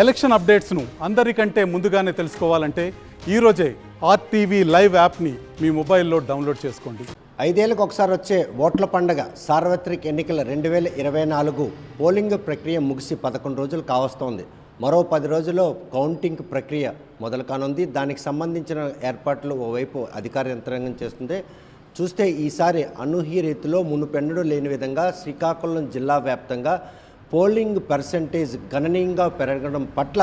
Election అప్డేట్స్ను అందరికంటే ముందుగానే తెలుసుకోవాలంటే ఈరోజే ఆర్టీవీ లైవ్ యాప్ని మీ మొబైల్లో డౌన్లోడ్ చేసుకోండి. 5 ఏళ్లకు ఒకసారి వచ్చే ఓట్ల పండుగ సార్వత్రిక ఎన్నికల 2024 పోలింగ్ ప్రక్రియ ముగిసి 11 రోజులు కావస్తోంది. మరో 10 రోజుల్లో కౌంటింగ్ ప్రక్రియ మొదలు కానుంది. దానికి సంబంధించిన ఏర్పాట్లు ఓవైపు అధికార యంత్రాంగం చేస్తుంది. చూస్తే ఈసారి అనూహ్య రీతిలో మునుపెన్నడూ లేని విధంగా శ్రీకాకుళం జిల్లా వ్యాప్తంగా పోలింగ్ పర్సెంటేజ్ గణనీయంగా పెరగడం పట్ల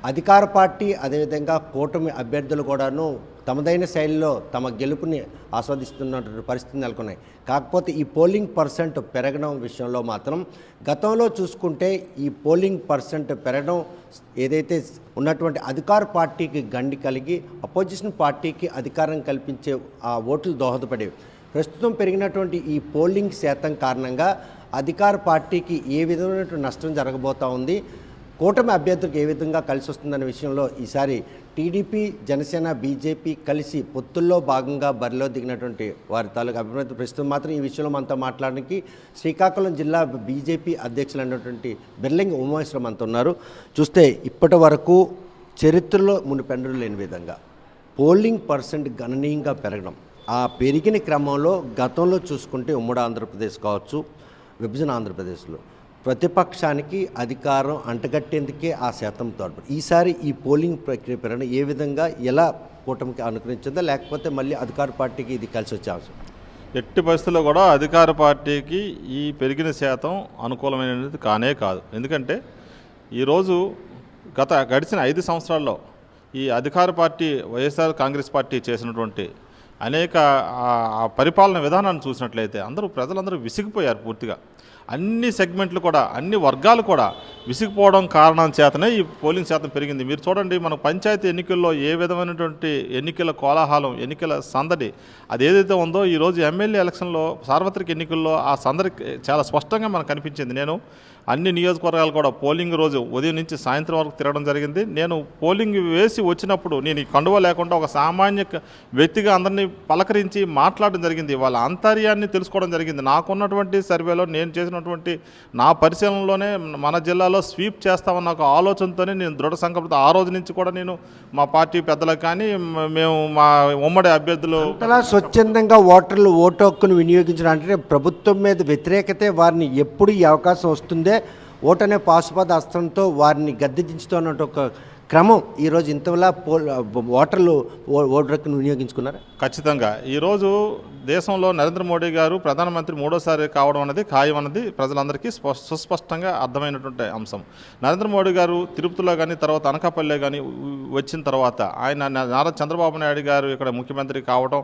అధికార పార్టీ అదేవిధంగా కూటమి అభ్యర్థులు కూడాను తమదైన శైలిలో తమ గెలుపుని ఆస్వాదిస్తున్నటువంటి పరిస్థితి నెలకొన్నాయి. కాకపోతే ఈ పోలింగ్ పర్సెంట్ పెరగడం విషయంలో మాత్రం గతంలో చూసుకుంటే ఈ పోలింగ్ పర్సెంట్ పెరగడం ఏదైతే ఉన్నటువంటి అధికార పార్టీకి గండి కలిగి అపోజిషన్ పార్టీకి అధికారం కల్పించే ఆ ఓట్లు దోహదపడేవి. ప్రస్తుతం పెరిగినటువంటి ఈ పోలింగ్ శాతం కారణంగా అధికార పార్టీకి ఏ విధమైనటువంటి నష్టం జరగబోతూ ఉంది, కూటమి అభ్యర్థులకు ఏ విధంగా కలిసి వస్తుందనే విషయంలో ఈసారి టీడీపీ, జనసేన, బీజేపీ కలిసి పొత్తుల్లో భాగంగా బరిలో దిగినటువంటి వారి తాలూకు అభిప్రాయం. ప్రస్తుతం మాత్రం ఈ విషయంలో మనతో మాట్లాడడానికి శ్రీకాకుళం జిల్లా బీజేపీ అధ్యక్షులు అయినటువంటి బెర్లింగ్ ఉమామేశ్వరం మనతో ఉన్నారు. చూస్తే ఇప్పటి వరకు చరిత్రలో మునిపెన్నడూ లేని విధంగా పోలింగ్ పర్సెంట్ గణనీయంగా పెరగడం, ఆ పెరిగిన క్రమంలో గతంలో చూసుకుంటే ఉమ్మడి ఆంధ్రప్రదేశ్ కావచ్చు, విభజన ఆంధ్రప్రదేశ్లో ప్రతిపక్షానికి అధికారం అంటగట్టేందుకే ఆ శాతం తోడ్పడి ఈసారి ఈ పోలింగ్ ప్రక్రియ పెరగడం ఏ విధంగా ఎలా కూటమికి అనుకరించిందా, లేకపోతే మళ్ళీ అధికార పార్టీకి ఇది కలిసి వచ్చే అవసరం? ఎట్టి పరిస్థితుల్లో కూడా అధికార పార్టీకి ఈ పెరిగిన శాతం అనుకూలమైనది కానే కాదు. ఎందుకంటే ఈరోజు గడిచిన 5 సంవత్సరాల్లో ఈ అధికార పార్టీ వైఎస్ఆర్ కాంగ్రెస్ పార్టీ చేసినటువంటి అనేక పరిపాలన విధానాన్ని చూసినట్లయితే ప్రజలందరూ విసిగిపోయారు పూర్తిగా. అన్ని సెగ్మెంట్లు కూడా, అన్ని వర్గాలు కూడా విసిగిపోవడం కారణం చేతనే ఈ పోలింగ్ శాతం పెరిగింది. మీరు చూడండి, మన పంచాయతీ ఎన్నికల్లో ఏ విధమైనటువంటి ఎన్నికల కోలాహలం, ఎన్నికల సందడి అది ఏదైతే ఉందో ఈరోజు ఎమ్మెల్యే ఎలక్షన్లో, సార్వత్రిక ఎన్నికల్లో ఆ సందడి చాలా స్పష్టంగా మనకు కనిపించింది. నేను అన్ని నియోజకవర్గాలు కూడా పోలింగ్ రోజు ఉదయం నుంచి సాయంత్రం వరకు తిరగడం జరిగింది. నేను పోలింగ్ వేసి వచ్చినప్పుడు నేను ఈ కండువ లేకుండా ఒక సామాన్య వ్యక్తిగా అందరినీ పలకరించి మాట్లాడడం జరిగింది. వాళ్ళ ఆంతర్యాన్ని తెలుసుకోవడం జరిగింది. నాకున్నటువంటి సర్వేలో, నేను చేసినటువంటి నా పరిశీలనలోనే మన జిల్లాలో స్వీప్ చేస్తామన్న ఒక ఆలోచనతోనే నేను దృఢ సంకల్పంతో ఆ రోజు నుంచి కూడా నేను మా పార్టీ పెద్దలకు కానీ మేము మా ఉమ్మడి అభ్యర్థులు అలా స్వచ్ఛందంగా ఓటర్లు ఓటు హక్కును వినియోగించడం అంటే ప్రభుత్వం మీద వ్యతిరేకతే వారిని ఎప్పుడు ఈ అవకాశం వస్తుందే ఓటు అనే పాశుపద అస్త్రంతో వారిని గద్దె దించుతున్నట్టు ఒక క్రమం ఈరోజు ఇంతలా ఓటర్లు ఓటు హక్కును వినియోగించుకున్నారు. ఖచ్చితంగా ఈరోజు దేశంలో నరేంద్ర మోడీ గారు ప్రధానమంత్రి 3వ సారి కావడం అనేది ఖాయం అన్నది ప్రజలందరికీ సుస్పష్టంగా అర్థమైనటువంటి అంశం. నరేంద్ర మోడీ గారు తిరుపతిలో కానీ, తర్వాత అనకాపల్లి కానీ వచ్చిన తర్వాత ఆయన నారా చంద్రబాబు నాయుడు గారు ఇక్కడ ముఖ్యమంత్రి కావడం,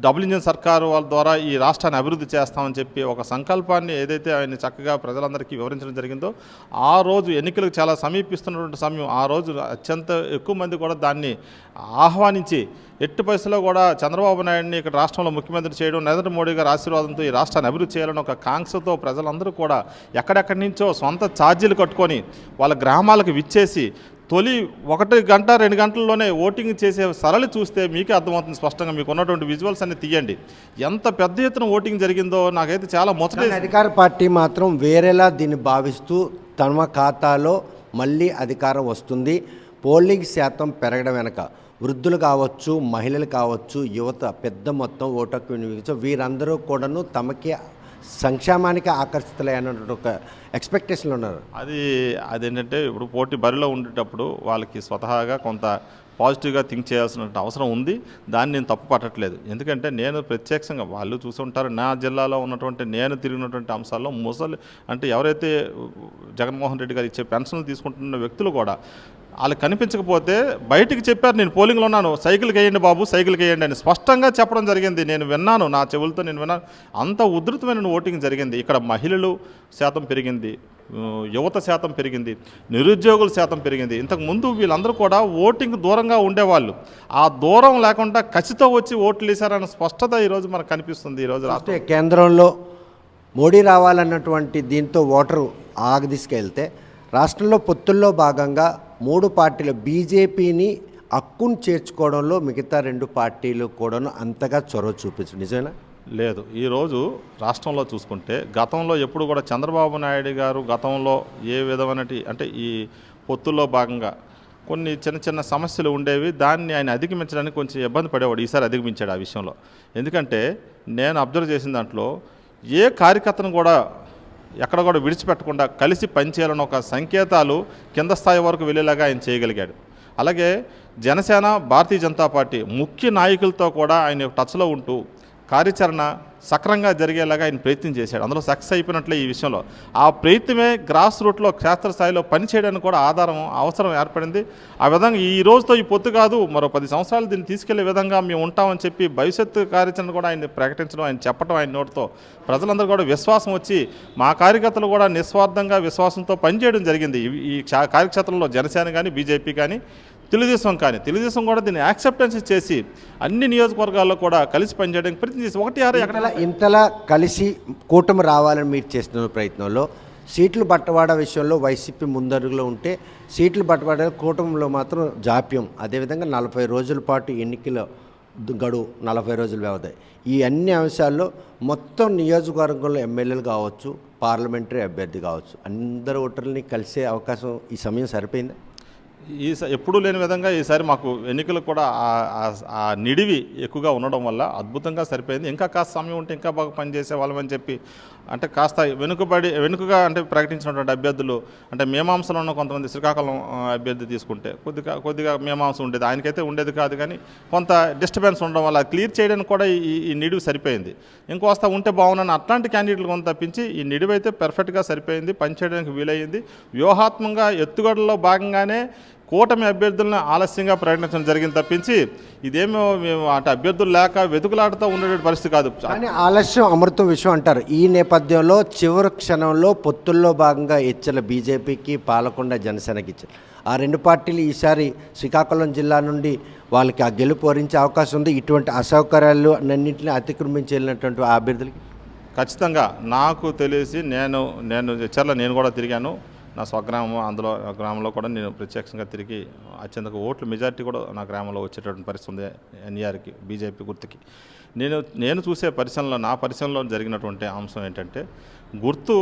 డబుల్ ఇంజిన్ సర్కారు వాళ్ళ ద్వారా ఈ రాష్ట్రాన్ని అభివృద్ధి చేస్తామని చెప్పి ఒక సంకల్పాన్ని ఏదైతే ఆయన చక్కగా ప్రజలందరికీ వివరించడం జరిగిందో, ఆ రోజు ఎన్నికలకు చాలా సమీపిస్తున్నటువంటి సమయం, ఆ రోజు అత్యంత ఎక్కువ మంది కూడా దాన్ని ఆహ్వానించి ఎట్టి పరిస్థితుల్లో కూడా చంద్రబాబు నాయుడిని ఇక్కడ రాష్ట్రంలో ముఖ్యమంత్రి చేయడం, నరేంద్ర మోడీ గారి ఆశీర్వాదంతో ఈ రాష్ట్రాన్ని అభివృద్ధి చేయాలని ఒక కాంక్షతో ప్రజలందరూ కూడా ఎక్కడెక్కడి నుంచో సొంత ఛార్జీలు కట్టుకొని వాళ్ళ గ్రామాలకు విచ్చేసి తొలి 1 గంట 2 గంటల్లోనే ఓటింగ్ చేసే సరళి చూస్తే మీకే అర్థమవుతుంది స్పష్టంగా. మీకు ఉన్నటువంటి విజువల్స్ అన్ని తీయండి, ఎంత పెద్ద ఎత్తున ఓటింగ్ జరిగిందో. నాకైతే చాలా ముచ్చట. అధికార పార్టీ మాత్రం వేరేలా దీన్ని భావిస్తూ తమ ఖాతాలో మళ్ళీ అధికారం వస్తుంది, పోలింగ్ శాతం పెరగడం వెనక వృద్ధులు కావచ్చు, మహిళలు కావచ్చు, యువత పెద్ద మొత్తం ఓటు హక్కు వినియోగించు వీరందరూ కూడాను తమకే సంక్షేమానికి ఆకర్షితులైనటువంటి ఒక ఎక్స్పెక్టేషన్లు ఉన్నారు. అదేంటంటే ఇప్పుడు పోటీ బరిలో ఉండేటప్పుడు వాళ్ళకి స్వతహాగా కొంత పాజిటివ్గా థింక్ చేయాల్సిన అవసరం ఉంది. దాన్ని నేను తప్పు పట్టట్లేదు. ఎందుకంటే నేను ప్రత్యక్షంగా వాళ్ళు చూసి ఉంటారు, నా జిల్లాలో ఉన్నటువంటి నేను తిరిగినటువంటి అంశాల్లో ముసలి అంటే ఎవరైతే జగన్మోహన్ రెడ్డి గారు ఇచ్చే పెన్షన్లు తీసుకుంటున్న వ్యక్తులు కూడా వాళ్ళకి కనిపించకపోతే బయటికి చెప్పారు, నేను పోలింగ్లో ఉన్నాను, సైకిల్కి వేయండి బాబు, సైకిల్కి వేయండి అని స్పష్టంగా చెప్పడం జరిగింది. నేను విన్నాను, నా చెవులతో నేను విన్నాను. అంత ఉధృతమైన ఓటింగ్ జరిగింది. ఇక్కడ మహిళలు శాతం పెరిగింది, యువత శాతం పెరిగింది, నిరుద్యోగుల శాతం పెరిగింది. ఇంతకుముందు వీళ్ళందరూ కూడా ఓటింగ్ దూరంగా ఉండేవాళ్ళు, ఆ దూరం లేకుండా కసితో వచ్చి ఓట్లు వేశారన్న స్పష్టత ఈరోజు మనకు కనిపిస్తుంది. ఈరోజు రాష్ట్ర కేంద్రంలో మోడీ రావాలన్నటువంటి దీంతో ఓటరు ఆగదీసుకెళ్తే రాష్ట్రంలో పొత్తుల్లో భాగంగా 3 పార్టీలు బీజేపీని హక్కును చేర్చుకోవడంలో మిగతా 2 పార్టీలు కూడాను అంతగా చొరవ చూపించు నిజమేనా? లేదు. ఈరోజు రాష్ట్రంలో చూసుకుంటే గతంలో ఎప్పుడు కూడా చంద్రబాబు నాయుడు గారు గతంలో ఏ విధమైన అంటే ఈ పొత్తుల్లో భాగంగా కొన్ని చిన్న చిన్న సమస్యలు ఉండేవి. దాన్ని ఆయన అధిగమించడానికి కొంచెం ఇబ్బంది పడేవాడు. ఈసారి అధిగమించాడు ఆ విషయంలో. ఎందుకంటే నేను అబ్జర్వ్ చేసిన దాంట్లో ఏ కార్యకర్తను కూడా ఎక్కడ కూడా విడిచిపెట్టకుండా కలిసి పనిచేయాలని ఒక సంకేతాలు కింద స్థాయి వరకు వెళ్ళేలాగా ఆయన చేయగలిగాడు. అలాగే జనసేన, భారతీయ జనతా పార్టీ ముఖ్య నాయకులతో కూడా ఆయన టచ్లో ఉంటూ కార్యాచరణ సక్రంగా జరిగేలాగా ఆయన ప్రయత్నం చేశాడు. అందులో సక్సెస్ అయిపోయినట్లే ఈ విషయంలో. ఆ ప్రయత్నమే గ్రాస్ రూట్లో క్షేత్రస్థాయిలో పనిచేయడానికి కూడా అవసరం ఏర్పడింది. ఆ విధంగా ఈ రోజుతో ఈ పొత్తు కాదు, మరో 10 సంవత్సరాలు దీన్ని తీసుకెళ్లే విధంగా మేము ఉంటామని చెప్పి భవిష్యత్తు కార్యాచరణ కూడా ఆయన ప్రకటించడం, ఆయన చెప్పడం, ఆయన నోటితో ప్రజలందరూ కూడా విశ్వాసం వచ్చి మా కార్యకర్తలు కూడా నిస్వార్థంగా విశ్వాసంతో పనిచేయడం జరిగింది. ఈ కార్యక్షేత్రంలో జనసేన కానీ, బీజేపీ కానీ, తెలుగుదేశం కూడా దీన్ని యాక్సెప్టెన్స్ చేసి అన్ని నియోజకవర్గాల్లో కూడా కలిసి పనిచేయడానికి ప్రయత్నం చేసి ఇంతలా కలిసి కూటమి రావాలని మీరు చేస్తున్న ప్రయత్నంలో సీట్లు బట్టవాడ విషయంలో వైసీపీ ముందడుగులో ఉంటే సీట్లు బట్టవాడ కూటమిలో మాత్రం జాప్యం. అదేవిధంగా 40 రోజుల పాటు ఎన్నికల గడువు, 40 రోజుల వ్యవధి, ఈ అన్ని అంశాల్లో మొత్తం నియోజకవర్గంలో ఎమ్మెల్యేలు కావచ్చు, పార్లమెంటరీ అభ్యర్థి కావచ్చు, అందరు ఓటర్లని కలిసే అవకాశం ఈ సమయం సరిపోయిందా? ఎప్పుడూ లేని విధంగా ఈసారి మాకు ఎన్నికలు కూడా ఆ నిడివి ఎక్కువగా ఉండడం వల్ల అద్భుతంగా సరిపోయింది. ఇంకా కాస్త సమయం ఉంటే ఇంకా బాగా పనిచేసే వాళ్ళమని చెప్పి అంటే కాస్త వెనుకగా అంటే ప్రకటించినటువంటి అభ్యర్థులు అంటే మీమాంసలో ఉన్న కొంతమంది శ్రీకాకుళం అభ్యర్థి తీసుకుంటే కొద్దిగా మీమాంసం ఉండేది, ఆయనకైతే ఉండేది కాదు. కానీ కొంత డిస్టర్బెన్స్ ఉండడం వల్ల క్లియర్ చేయడానికి కూడా ఈ నిడివి సరిపోయింది. ఇంకోస్త ఉంటే బాగున్నాను అట్లాంటి క్యాండిడేట్లు కొంత తప్పించి ఈ నిడివి అయితే పర్ఫెక్ట్గా సరిపోయింది, పనిచేయడానికి వీలయ్యింది. వ్యూహాత్మకంగా ఎత్తుగడలో భాగంగానే కూటమి అభ్యర్థులను ఆలస్యంగా ప్రకటించడం జరిగింది తప్పించి ఇదేమో మేము అటు అభ్యర్థులు లేక వెతుకులాడుతూ ఉండే పరిస్థితి కాదు. కానీ ఆలస్యం అమృతం విషయం అంటారు. ఈ నేపథ్యంలో చివరి క్షణంలో పొత్తుల్లో భాగంగా ఇచ్చిన బీజేపీకి, పాలకొండ జనసేనకి ఇచ్చారు. ఆ రెండు పార్టీలు ఈసారి శ్రీకాకుళం జిల్లా నుండి వాళ్ళకి ఆ గెలుపు వరించే అవకాశం ఉంది. ఇటువంటి అసౌకర్యాలు అన్నింటినీ అతిక్రమించి వెళ్ళినటువంటి ఆ అభ్యర్థులకి ఖచ్చితంగా నాకు తెలిసి నేను చర్ల నేను కూడా తిరిగాను. నా స్వగ్రామం అందులో గ్రామంలో కూడా నేను ప్రత్యక్షంగా తిరిగి అత్యంత ఓట్ల మెజార్టీ కూడా నా గ్రామంలో వచ్చేటటువంటి పరిస్థితి ఉంది. ఎన్ఈఆర్కి, బీజేపీ గుర్తుకి. నేను చూసే పరిశీలనలో, నా పరిశీలనలో జరిగినటువంటి అంశం ఏంటంటే గుర్తు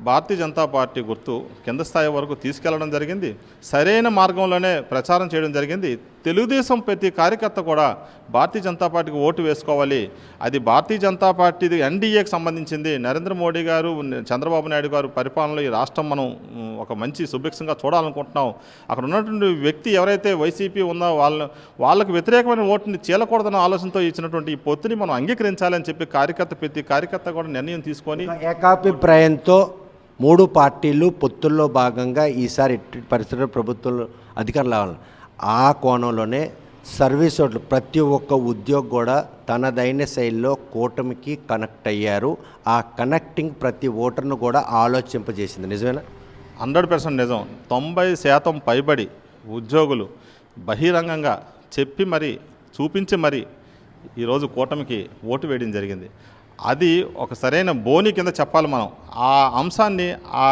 భారతీయ జనతా పార్టీ గుర్తు కింద స్థాయి వరకు తీసుకెళ్లడం జరిగింది. సరైన మార్గంలోనే ప్రచారం చేయడం జరిగింది. తెలుగుదేశం ప్రతి కార్యకర్త కూడా భారతీయ జనతా పార్టీకి ఓటు వేసుకోవాలి, అది భారతీయ జనతా పార్టీది ఎన్డీఏకి సంబంధించింది, నరేంద్ర మోడీ గారు, చంద్రబాబు నాయుడు గారు పరిపాలనలో ఈ రాష్ట్రం మనం ఒక మంచి సుభిక్షంగా చూడాలనుకుంటున్నాం. అక్కడ ఉన్నటువంటి వ్యక్తి ఎవరైతే వైసీపీ ఉందో వాళ్ళకు వ్యతిరేకమైన ఓటుని చీలకూడదన్న ఆలోచనతో ఇచ్చినటువంటి ఈ పొత్తుని మనం అంగీకరించాలని చెప్పి ప్రతి కార్యకర్త కూడా నిర్ణయం తీసుకొని ఏకాభిప్రాయంతో 3 పార్టీలు పొత్తుల్లో భాగంగా ఈసారి పరిస్థితుల్లో ప్రభుత్వంలో అధికారులు రావాలి. ఆ కోణంలోనే సర్వీస్ ఓట్లు ప్రతి ఒక్క ఉద్యోగి కూడా తనదైన శైలిలో కూటమికి కనెక్ట్ అయ్యారు. ఆ కనెక్టింగ్ ప్రతి ఓటర్ను కూడా ఆలోచింపజేసింది. నిజమేనా? 100% నిజం. 90% పైబడి ఉద్యోగులు బహిరంగంగా చెప్పి మరీ చూపించి మరీ ఈరోజు కూటమికి ఓటు వేయడం జరిగింది. అది ఒక సరైన బోని కింద చెప్పాలి మనం. ఆ అంశాన్ని ఆ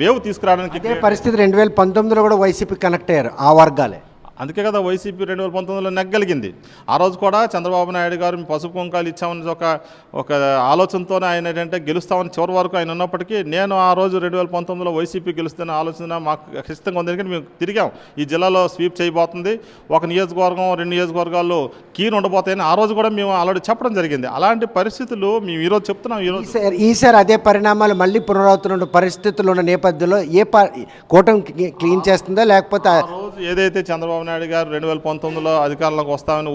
వేవ్ తీసుకురావడానికి ఇదే పరిస్థితి 2019లో కూడా వైసీపీ కనెక్ట్ అయ్యారు ఆ వర్గాలే. అందుకే కదా వైసీపీ 2019లో నెగ్గలిగింది. ఆ రోజు కూడా చంద్రబాబు నాయుడు గారు పసుపు కుంకాలు ఇచ్చామని ఒక ఆలోచనతోనే ఆయన ఏంటంటే గెలుస్తామని చివరి వరకు ఆయన ఉన్నప్పటికీ నేను ఆ రోజు 2019లో వైసీపీ గెలుస్తున్న ఆలోచన మాకు ఖచ్చితంగా ఉంది. ఎందుకంటే మేము తిరిగాం, ఈ జిల్లాలో స్వీప్ చేయబోతుంది, ఒక నియోజకవర్గం 2 నియోజకవర్గాల్లో కీలు ఉండబోతాయని ఆ రోజు కూడా మేము ఆల్రెడీ చెప్పడం జరిగింది. అలాంటి పరిస్థితులు మేము ఈరోజు చెప్తున్నాం. ఈసారి అదే పరిణామాలు మళ్ళీ పునరావృతమైన పరిస్థితులు ఉన్న నేపథ్యంలో కూటమి క్లీన్ చేస్తుందా లేకపోతే ఆ రోజు ఏదైతే చంద్రబాబు నాయుడు గారు 2019లో అధికారంలోకి వస్తామని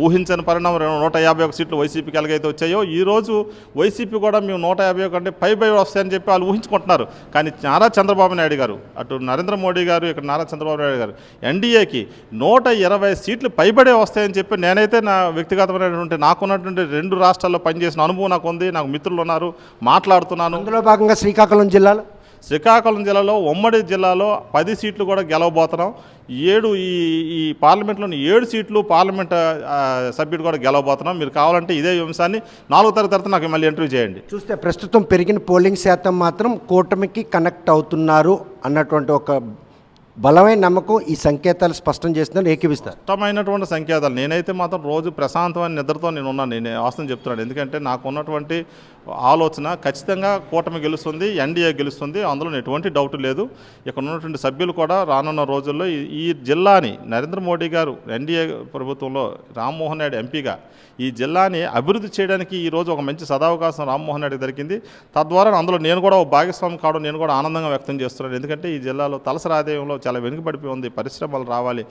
ఊహించని పరిణామం 151 సీట్లు వైసీపీకి ఎలాగైతే వచ్చాయో ఈ రోజు వైసీపీ కూడా మేము 151 కంటే పై వస్తాయని చెప్పి వాళ్ళు ఊహించుకుంటున్నారు. కానీ నారా చంద్రబాబు నాయుడు గారు, అటు నరేంద్ర మోడీ గారు, ఇక్కడ నారా చంద్రబాబు నాయుడు గారు ఎన్డీఏకి 120 సీట్లు పైబడే వస్తాయని చెప్పి నేనైతే నా వ్యక్తిగతమైనటువంటి నాకున్నటువంటి 2 రాష్ట్రాల్లో పనిచేసిన అనుభవం నాకు ఉంది. నాకు మిత్రులు ఉన్నారు, మాట్లాడుతున్నాను. అందులో భాగంగా శ్రీకాకుళం జిల్లాలో ఉమ్మడి జిల్లాలో 10 సీట్లు కూడా గెలవబోతున్నాం. 7 ఈ పార్లమెంట్లోని 7 సీట్లు పార్లమెంట్ సభ్యుడు కూడా గెలవబోతున్నాం. మీరు కావాలంటే ఇదే అంశాన్ని 4వ తరగతి తర్వాత నాకు మళ్ళీ ఇంటర్వ్యూ చేయండి. చూస్తే ప్రస్తుతం పెరిగిన పోలింగ్ శాతం మాత్రం కూటమికి కనెక్ట్ అవుతున్నారు అన్నటువంటి ఒక బలమైన నమ్మకం ఈ సంకేతాలు స్పష్టం చేస్తున్నారు. ఏకీవిస్తారు స్పష్టమైనటువంటి సంకేతాలు. నేనైతే మాత్రం రోజు ప్రశాంతమైన నిద్రతో నేను ఉన్నాను. నేను వాస్తవం చెప్తున్నాను. ఎందుకంటే నాకు ఉన్నటువంటి ఆలోచన. ఖచ్చితంగా కూటమి గెలుస్తుంది, ఎన్డీఏ గెలుస్తుంది, అందులో ఎటువంటి డౌట్ లేదు. ఇక్కడ ఉన్నటువంటి సభ్యులు కూడా రానున్న రోజుల్లో ఈ జిల్లాని నరేంద్ర మోడీ గారు ఎన్డీఏ ప్రభుత్వంలో రామ్మోహన్ నాయుడు ఎంపీగా ఈ జిల్లాని అభివృద్ధి చేయడానికి ఈరోజు ఒక మంచి సదావకాశం రామ్మోహన్ నాయుడు దొరికింది. తద్వారా అందులో నేను కూడా ఒక భాగస్వామి కావడం నేను కూడా ఆనందంగా వ్యక్తం చేస్తున్నాను. ఎందుకంటే ఈ జిల్లాలో తలసరి ఆదాయంలో చాలా వెనుకబడిపోయి ఉంది, పరిశ్రమలు రావాలి.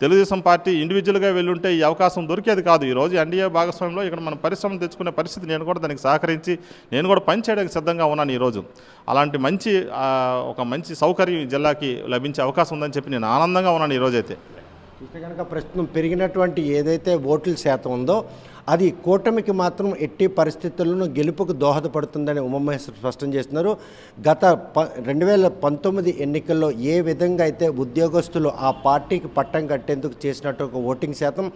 తెలుగుదేశం పార్టీ ఇండివిజువల్గా వెళ్ళుంటే ఈ అవకాశం దొరికేది కాదు. ఈరోజు ఎన్డీఏ భాగస్వామ్యంలో ఇక్కడ మనం పరిశ్రమలు తెచ్చుకునే పరిస్థితి, నేను కూడా దానికి సహకరించి నేను కూడా పని చేయడానికి సిద్ధంగా ఉన్నాను. ఈరోజు అలాంటి ఒక మంచి సౌకర్యం ఈ జిల్లాకి లభించే అవకాశం ఉందని చెప్పి నేను ఆనందంగా ఉన్నాను ఈరోజైతే. చూస్తే కనుక ప్రస్తుతం పెరిగినటువంటి ఏదైతే ఓట్ల శాతం ఉందో అది కూటమికి మాత్రం ఎట్టి పరిస్థితుల్లోనూ గెలుపుకు దోహదపడుతుందని ఉమామహేశ్వర్ స్పష్టం చేస్తున్నారు. గత 2019 ఎన్నికల్లో ఏ విధంగా అయితే ఉద్యోగస్తులు ఆ పార్టీకి పట్టం కట్టేందుకు చేసినట్టు ఒక ఓటింగ్ శాతం,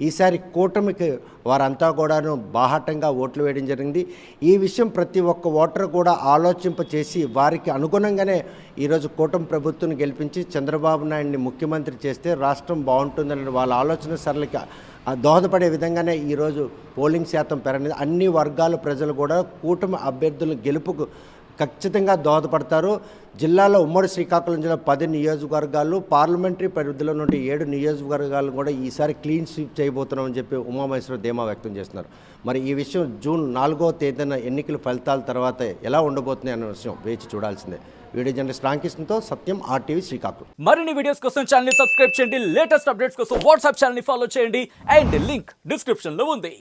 ఈసారి కూటమికి వారంతా కూడాను బాహాటంగా ఓట్లు వేయడం జరిగింది. ఈ విషయం ప్రతి ఒక్క ఓటర్ కూడా ఆలోచింపచేసి వారికి అనుగుణంగానే ఈరోజు కూటమి ప్రభుత్వం గెలిపించి చంద్రబాబు నాయుడిని ముఖ్యమంత్రి చేస్తే రాష్ట్రం బాగుంటుందని వాళ్ళ ఆలోచన సరళికి దోహదపడే విధంగానే ఈరోజు పోలింగ్ శాతం పెరగలేదు. అన్ని వర్గాల ప్రజలు కూడా కూటమి అభ్యర్థుల గెలుపుకు ఖచ్చితంగా దోహదపడతారు. జిల్లాలో ఉమ్మడి శ్రీకాకుళం జిల్లా 10 నియోజకవర్గాలు, పార్లమెంటరీ పరిధిలో నుండి 7 నియోజకవర్గాలు కూడా ఈసారి క్లీన్ స్వీప్ చేయబోతున్నామని చెప్పి ఉమామహేశ్వర్ ధీమా వ్యక్తం చేస్తున్నారు. మరి ఈ విషయం జూన్ 4వ తేదీన ఎన్నికల ఫలితాల తర్వాత ఎలా ఉండబోతుంది అనే విషయం వేచి చూడాల్సిందే. వీడియో జర్నలిస్ట్ రాంకృష్ణతో సత్యం, RTV శ్రీకాకుళం. మరిన్ని వీడియోస్ కోసం ఛానల్ ని సబ్స్క్రైబ్ చేయండి, లేటెస్ట్ అప్డేట్స్ కోసం వాట్సాప్ ఛానల్ ని ఫాలో చేయండి అండ్ లింక్ డిస్క్రిప్షన్ లో ఉంది.